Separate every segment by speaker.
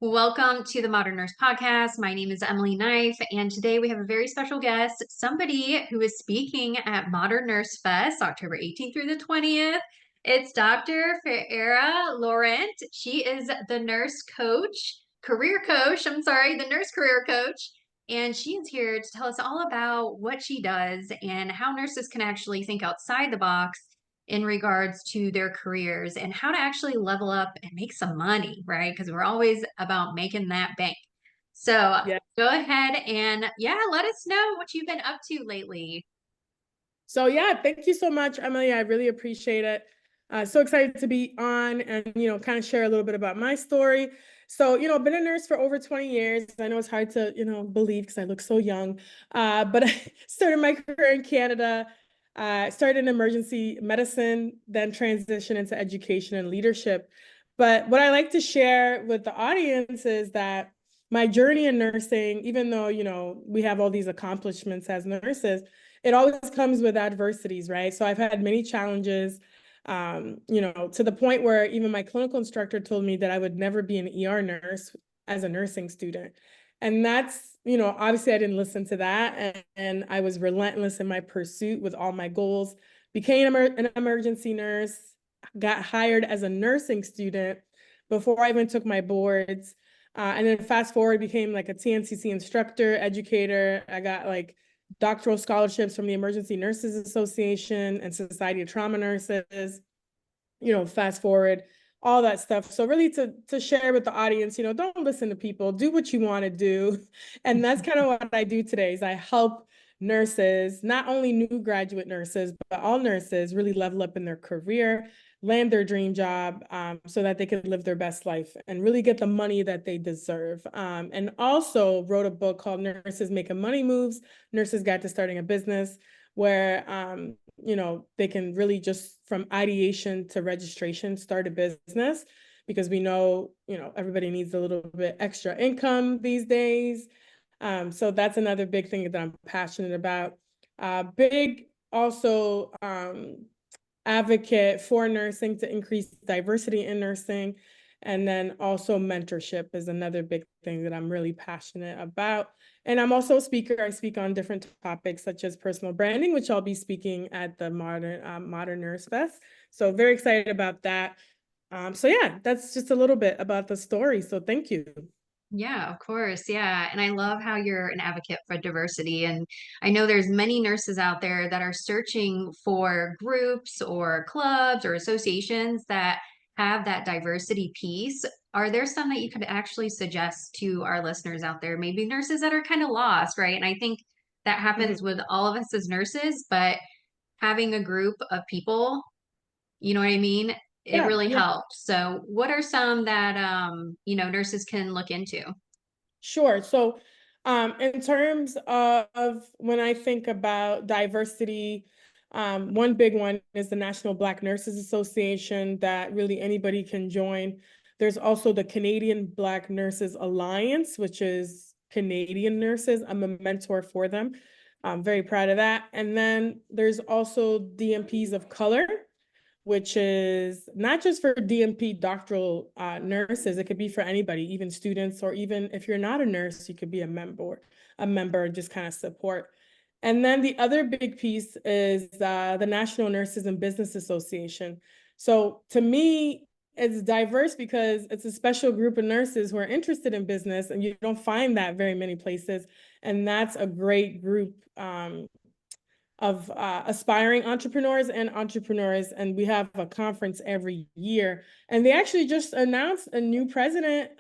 Speaker 1: Welcome to the Modern Nurse Podcast. My name is Emily Knife, and today we have a very special guest, somebody who is speaking at Modern Nurse Fest, October 18th through the 20th. It's Dr. Farah Laurent. She is the nurse coach, the nurse career coach, and she is here to tell us all about what she does and how nurses can actually think outside the box in regards to their careers and how to actually level up and make some money, right? Because we're always about making that bank. So
Speaker 2: Yeah.
Speaker 1: go ahead and let us know what you've been up to lately.
Speaker 2: So yeah, thank you so much, Emily. I really appreciate it. So excited to be on and kind of share a little bit about my story. So, I've been a nurse for over 20 years. I know it's hard to, believe because I look so young. But I started my career in Canada. Started in emergency medicine, then transitioned into education and leadership. But what I like to share with the audience is that my journey in nursing, even though, we have all these accomplishments as nurses, it always comes with adversities, right? So I've had many challenges, to the point where even my clinical instructor told me that I would never be an ER nurse as a nursing student. And that's, obviously I didn't listen to that. And I was relentless in my pursuit with all my goals, became an emergency nurse, got hired as a nursing student before I even took my boards. And then fast forward, became like a TNCC instructor, educator. I got like doctoral scholarships from the Emergency Nurses Association and Society of Trauma Nurses, fast forward, all that stuff. So really to share with the audience, don't listen to people, do what you want to do. And that's kind of what I do today is I help nurses, not only new graduate nurses, but all nurses really level up in their career, land their dream job, so that they can live their best life and really get the money that they deserve. And also wrote a book called Nurses Making Money Moves, Nurses Guide to Starting a Business, where they can really just from ideation to registration start a business, because we know, everybody needs a little bit extra income these days. So that's another big thing that I'm passionate about. Big also advocate for nursing to increase diversity in nursing. And then also mentorship is another big thing that I'm really passionate about. And I'm also a speaker. I speak on different topics such as personal branding, which I'll be speaking at the Modern Nurse Fest. So very excited about that. So yeah, that's just a little bit about the story. So thank you.
Speaker 1: Yeah, of course. Yeah. And I love how you're an advocate for diversity. And I know there's many nurses out there that are searching for groups or clubs or associations that have that diversity piece. Are there some that you could actually suggest to our listeners out there? Maybe nurses that are kind of lost, right? And I think that
Speaker 2: Mhm.
Speaker 1: happens with all of us as nurses, but having a group of people, you know what I mean? It
Speaker 2: Yeah,
Speaker 1: really
Speaker 2: yeah.
Speaker 1: helps. So what are some that nurses can look into?
Speaker 2: Sure. So, in terms of when I think about diversity, one big one is the National Black Nurses Association that really anybody can join. There's also the Canadian Black Nurses Alliance, which is Canadian nurses. I'm a mentor for them. I'm very proud of that. And then there's also DMPs of color, which is not just for DMP doctoral nurses. It could be for anybody, even students, or even if you're not a nurse, you could be a member, and just kind of support. And then the other big piece is the National Nurses and Business Association. So to me, it's diverse because it's a special group of nurses who are interested in business, and you don't find that very many places. And that's a great group of aspiring entrepreneurs and entrepreneurs. And we have a conference every year. And they actually just announced a new president.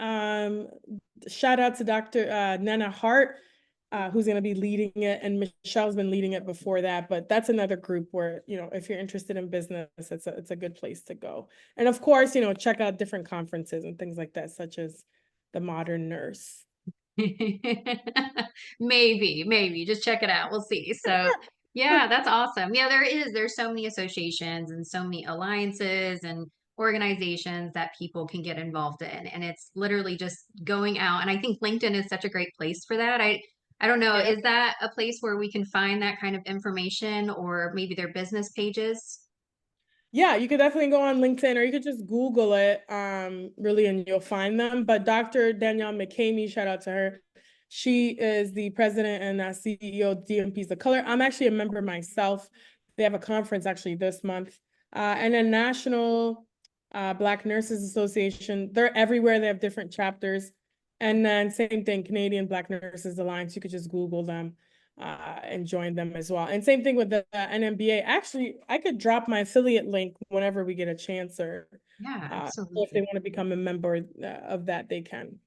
Speaker 2: Shout out to Dr. Nana Hart, who's going to be leading it. And Michelle's been leading it before that. But that's another group where, if you're interested in business, it's a good place to go. And of course, check out different conferences and things like that, such as the Modern Nurse.
Speaker 1: Maybe. Just check it out. We'll see. So, yeah, that's awesome. Yeah, there's so many associations and so many alliances and organizations that people can get involved in. And it's literally just going out. And I think LinkedIn is such a great place for that. I don't know,
Speaker 2: Yeah.
Speaker 1: is that a place where we can find that kind of information or maybe their business pages?
Speaker 2: Yeah, you could definitely go on LinkedIn or you could just Google it, really, and you'll find them. But Dr. Danielle McCamey, shout out to her. She is the president and CEO of DMP's The Color. I'm actually a member myself. They have a conference actually this month. And then National Black Nurses Association. They're everywhere. They have different chapters. And then same thing, Canadian Black Nurses Alliance. You could just Google them and join them as well. And same thing with the NMBA. Actually, I could drop my affiliate link whenever we get a chance, or
Speaker 1: Yeah,
Speaker 2: if they
Speaker 1: absolutely.
Speaker 2: want to become a member of that, they can.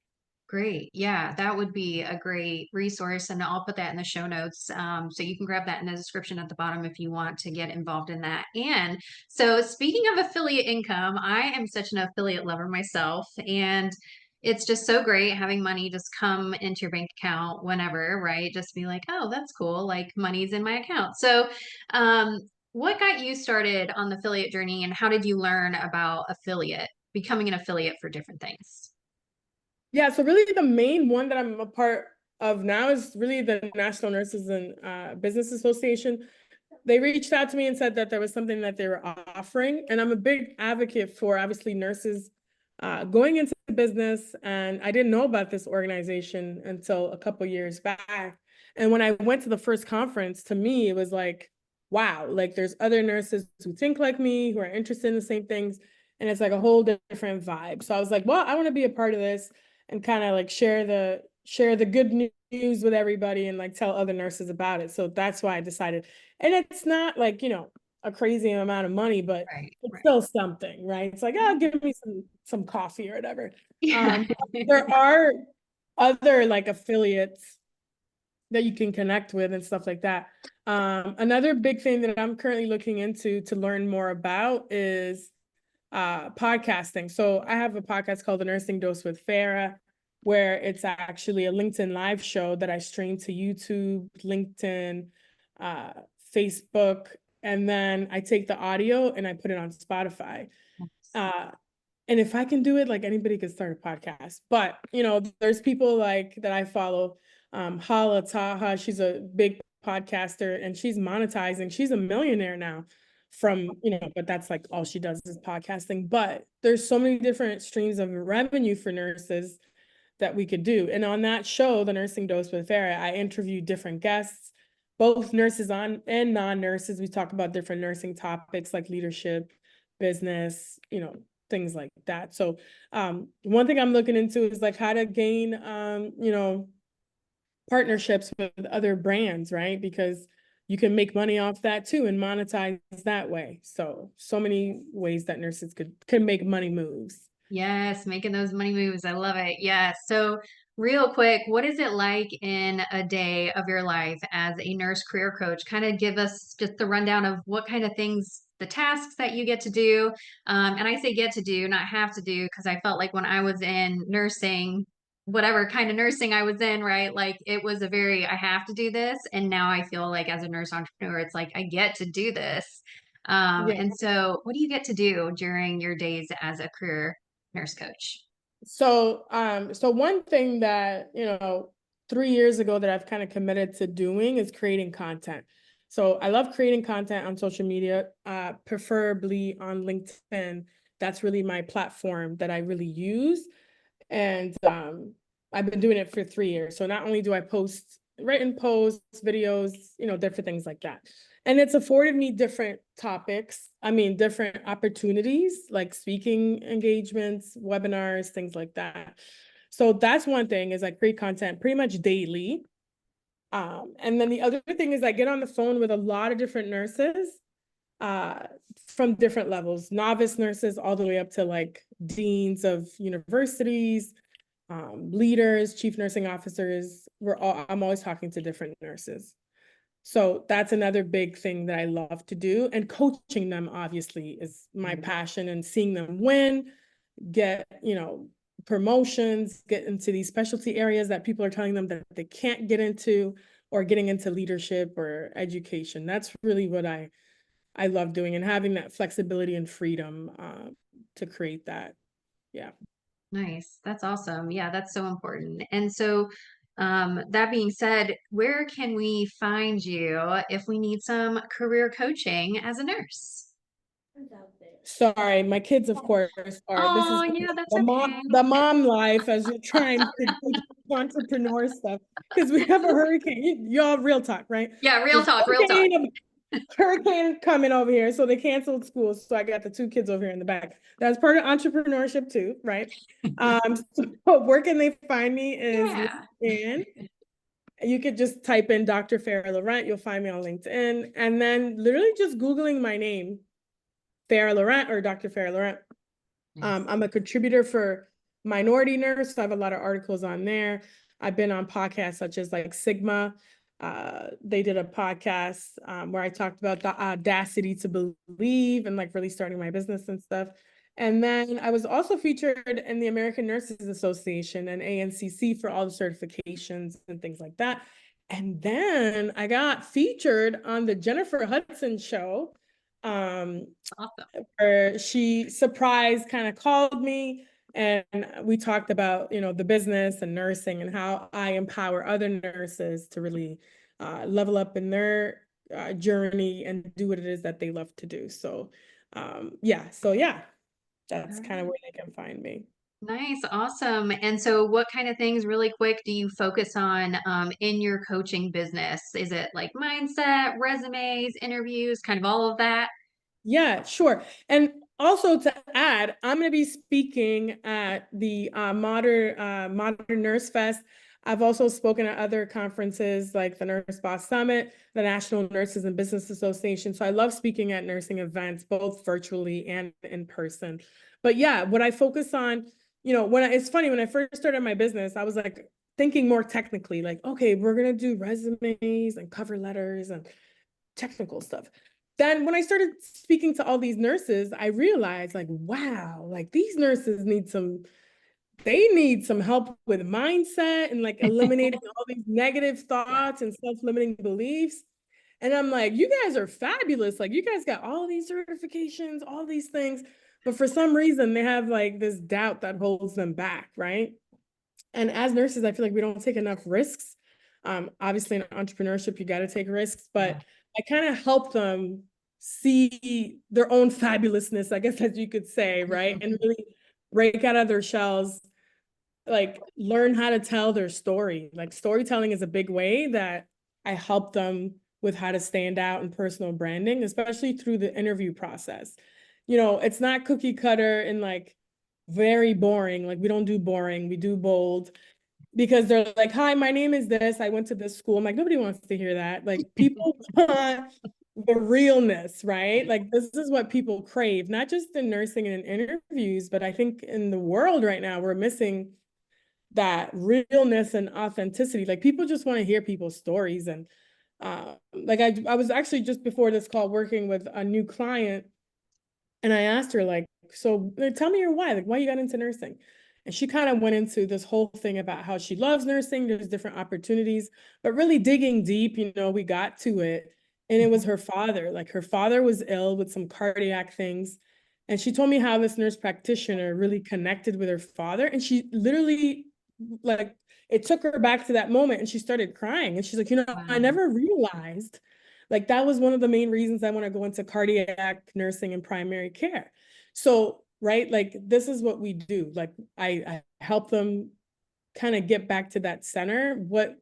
Speaker 1: Great. Yeah, that would be a great resource. And I'll put that in the show notes. So you can grab that in the description at the bottom if you want to get involved in that. And so, speaking of affiliate income, I am such an affiliate lover myself. And it's just so great having money just come into your bank account whenever, right? Just be like, oh, that's cool. Like money's in my account. So, um, what got you started on the affiliate journey and how did you learn about becoming an affiliate for different things?
Speaker 2: Yeah, so really the main one that I'm a part of now is really the National Nurses and Business Association. They reached out to me and said that there was something that they were offering. And I'm a big advocate for obviously nurses going into business. And I didn't know about this organization until a couple years back. And when I went to the first conference, to me, it was like, wow, like there's other nurses who think like me, who are interested in the same things. And it's like a whole different vibe. So I was like, well, I want to be a part of this and kind of like share the good news with everybody and like tell other nurses about it. So that's why I decided. And it's not like, a crazy amount of money, but
Speaker 1: Right,
Speaker 2: it's
Speaker 1: right.
Speaker 2: still something, right? It's like, oh, give me some coffee or whatever.
Speaker 1: Yeah.
Speaker 2: There are other like affiliates that you can connect with and stuff like that. Another big thing that I'm currently looking into to learn more about is podcasting. So I have a podcast called The Nursing Dose with Farah, where it's actually a LinkedIn live show that I stream to YouTube, LinkedIn, uh, Facebook, and then I take the audio and I put it on Spotify. Uh, and if I can do it, like anybody could start a podcast. But there's people like that I follow. Hala Taha, she's a big podcaster and she's monetizing. She's a millionaire now but that's like all she does is podcasting. But there's so many different streams of revenue for nurses that we could do. And on that show, The Nursing Dose with Farah, I interview different guests, both nurses on and non-nurses. We talk about different nursing topics like leadership, business, things like that. So one thing I'm looking into is like how to gain partnerships with other brands, right? Because you can make money off that too and monetize that way. So many ways that nurses can make money moves.
Speaker 1: Yes, making those money moves. I love it. Yes. So, real quick, what is it like in a day of your life as a nurse career coach? Kind of give us just the rundown of what kind of things, the tasks that you get to do. And I say get to do, not have to do, because I felt like when I was in nursing, whatever kind of nursing I was in, right? Like it was a very, I have to do this. And now I feel like as a nurse entrepreneur, it's like I get to do this.
Speaker 2: Yeah.
Speaker 1: And so, what do you get to do during your days as a career nurse coach?
Speaker 2: So one thing that, 3 years ago that I've kind of committed to doing is creating content. So I love creating content on social media, preferably on LinkedIn. That's really my platform that I really use. And I've been doing it for 3 years. So not only do I post written posts, videos, different things like that. And it's afforded me different topics. I mean, different opportunities like speaking engagements, webinars, things like that. So that's one thing is I create content pretty much daily. And then the other thing is I get on the phone with a lot of different nurses uh, from different levels, novice nurses all the way up to like deans of universities, leaders, chief nursing officers. I'm always talking to different nurses. So that's another big thing that I love to do. And coaching them obviously is my passion, and seeing them win, get, promotions, get into these specialty areas that people are telling them that they can't get into, or getting into leadership or education. That's really what I love doing, and having that flexibility and freedom to create that. Yeah.
Speaker 1: Nice. That's awesome. Yeah, that's so important. And so, that being said, where can we find you if we need some career coaching as a nurse?
Speaker 2: Sorry, my kids, of course, are. This is
Speaker 1: Oh, yeah, that's
Speaker 2: the
Speaker 1: okay.
Speaker 2: mom life as you're trying to do entrepreneur stuff because we have a hurricane. Y'all, real talk, right?
Speaker 1: Yeah, real
Speaker 2: There's
Speaker 1: talk,
Speaker 2: a
Speaker 1: real talk.
Speaker 2: hurricane coming over here, so they canceled school. So I got the two kids over here in the back. That's part of entrepreneurship too, right? So where can they find me is
Speaker 1: Yeah.
Speaker 2: LinkedIn. You could just type in Dr. Farah Laurent. You'll find me on LinkedIn, and then literally just Googling my name, Farah Laurent or Dr. Farah Laurent.
Speaker 1: Nice.
Speaker 2: I'm a contributor for Minority Nurse, so I have a lot of articles on there. I've been on podcasts such as like Sigma. They did a podcast where I talked about the audacity to believe and like really starting my business and stuff. And then I was also featured in the American Nurses Association and ANCC for all the certifications and things like that. And then I got featured on the Jennifer Hudson show. Um,
Speaker 1: Awesome.
Speaker 2: where she surprised kind of called me and we talked about, you know, the business and nursing and how I empower other nurses to really level up in their journey and do what it is that they love to do. So yeah,
Speaker 1: All
Speaker 2: that's kind of
Speaker 1: right.
Speaker 2: where they can find me.
Speaker 1: Nice, awesome. And so, what kind of things, really quick, do you focus on in your coaching business? Is it like mindset, resumes, interviews, kind of all of that?
Speaker 2: Yeah, sure. And also to add, I'm going to be speaking at the Modern Nurse Fest. I've also spoken at other conferences like the Nurse Boss Summit, the National Nurses and Business Association. So I love speaking at nursing events, both virtually and in person. But yeah, what I focus on, you know, it's funny, when I first started my business, I was like thinking more technically, like, okay, we're going to do resumes and cover letters and technical stuff. Then when I started speaking to all these nurses, I realized like, wow, like these nurses they need some help with mindset and like eliminating all these negative
Speaker 1: Yeah.
Speaker 2: thoughts and self-limiting beliefs. And I'm like, you guys are fabulous. Like you guys got all these certifications, all these things, but for some reason they have like this doubt that holds them back, right? And as nurses, I feel like we don't take enough risks. Obviously, in entrepreneurship, you got to take risks,
Speaker 1: Yeah.
Speaker 2: but I kind of help them see their own fabulousness, I guess, as you could say, right? And really break out of their shells, like learn how to tell their story. Like storytelling is a big way that I help them with how to stand out in personal branding, especially through the interview process. You know, it's not cookie cutter and like very boring. Like we don't do boring, we do bold because they're like, hi, my name is this. I went to this school. I'm like, nobody wants to hear that. Like people want the realness, right? Like this is what people crave, not just in nursing and in interviews, but I think in the world right now, we're missing that realness and authenticity. Like people just want to hear people's stories. And like I was actually just before this call working with a new client and I asked her, like, so tell me your why, like why you got into nursing. And she kind of went into this whole thing about how she loves nursing, there's different opportunities, but really digging deep, you know, we got to it. And it was her father. Like her father was ill with some cardiac things. And she told me how this nurse practitioner really connected with her father. And she literally, like, it took her back to that moment and she started crying. And she's like, you know, I
Speaker 1: Wow.
Speaker 2: never realized like that was one of the main reasons I want to go into cardiac nursing and primary care. So, right, like this is what we do. Like I help them kind of get back to that center, what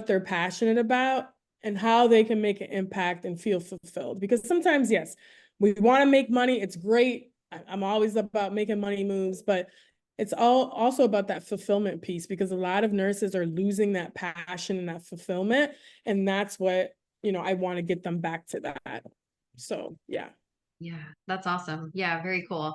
Speaker 2: they're passionate about and how they can make an impact and feel fulfilled. Because sometimes, yes, we want to make money. It's great. I'm always about making money moves, but it's all also about that fulfillment piece because a lot of nurses are losing that passion and that fulfillment. And that's what, you know, I want to get them back to that. So yeah.
Speaker 1: Yeah, that's awesome. Yeah, very cool.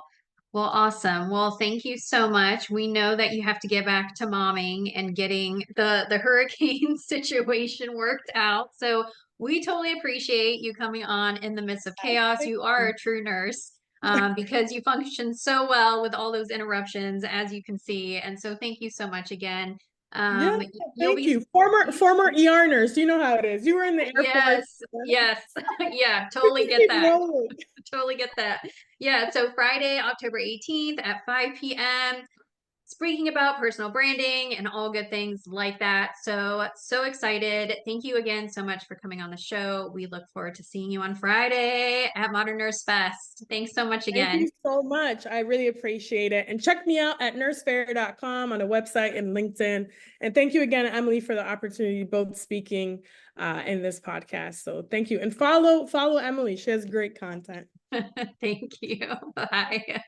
Speaker 1: Well, awesome. Well, thank you so much. We know that you have to get back to momming and getting the hurricane situation worked out. So we totally appreciate you coming on in the midst of chaos. You are a true nurse because you function so well with all those interruptions, as you can see. And so thank you so much again.
Speaker 2: Yeah,
Speaker 1: You'll
Speaker 2: thank
Speaker 1: be
Speaker 2: you. Former ER nurse. You know how it is. You were in the Air Force.
Speaker 1: yes, yes, yeah, totally get
Speaker 2: Keep
Speaker 1: that.
Speaker 2: rolling.
Speaker 1: Totally get that. Yeah, so Friday, October 18th at 5 p.m. speaking about personal branding and all good things like that. So excited. Thank you again so much for coming on the show. We look forward to seeing you on Friday at Modern Nurse Fest. Thanks so much
Speaker 2: Thank
Speaker 1: again.
Speaker 2: you so much. I really appreciate it. And check me out at nursefair.com on the website and LinkedIn. And thank you again, Emily, for the opportunity both speaking in this podcast. So thank you. And follow Emily. She has great content.
Speaker 1: Thank you. Bye.